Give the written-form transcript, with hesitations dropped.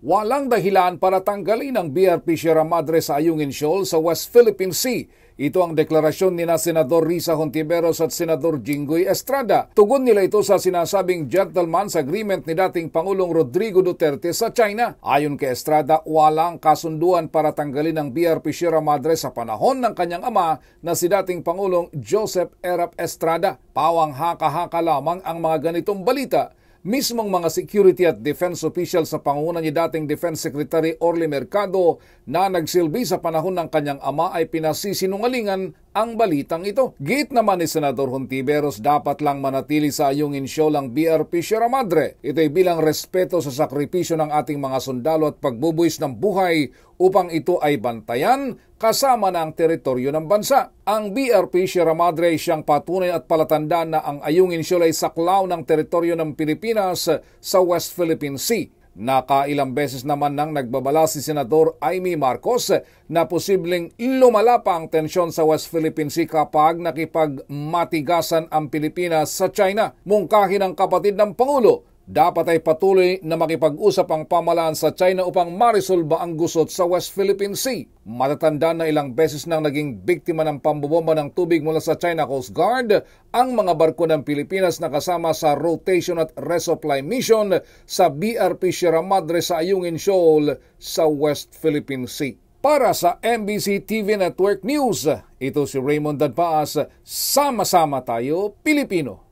Walang dahilan para tanggalin ang BRP Sierra Madre sa Ayungin Shoal sa West Philippine Sea. Ito ang deklarasyon ni Senador Risa Hontiveros at Senador Jinggoy Estrada. Tugon nila ito sa sinasabing gentleman's agreement ni dating Pangulong Rodrigo Duterte sa China. Ayon kay Estrada, walang kasunduan para tanggalin ang BRP Sierra Madre sa panahon ng kanyang ama na si dating Pangulong Joseph Erap Estrada. Pawang haka-haka lamang ang mga ganitong balita. Mismong mga security at defense official sa pangunguna ni dating Defense Secretary Orly Mercado na nagsilbi sa panahon ng kanyang ama ay pinasisinungalingan ang balitang ito. Git naman ni Senador Hontiveros, dapat lang manatili sa Ayungin Shoal ang BRP Sierra Madre. Ito'y bilang respeto sa sakripisyo ng ating mga sundalo at pagbubuwis ng buhay upang ito ay bantayan kasama na ang teritoryo ng bansa. Ang BRP Sierra Madre ay siyang patunay at palatandaan na ang Ayungin Shoal ay saklaw ng teritoryo ng Pilipinas sa West Philippine Sea. Nakailang beses naman nang nagbabala si Senador Amy Marcos na posibleng lumala pa ang tensyon sa West Philippine Sea kapag nakipagmatigasan ang Pilipinas sa China. Mungkahi ng kapatid ng Pangulo, dapat ay patuloy na makipag-usap ang pamahalaan sa China upang marisolba ang gusot sa West Philippine Sea. Matatanda na ilang beses nang naging biktima ng pambobomba ng tubig mula sa China Coast Guard ang mga barko ng Pilipinas na kasama sa rotation at resupply mission sa BRP Sierra Madre sa Ayungin Shoal sa West Philippine Sea. Para sa MBC TV Network News, ito si Raymond Dadpaas. Sama-sama tayo, Pilipino.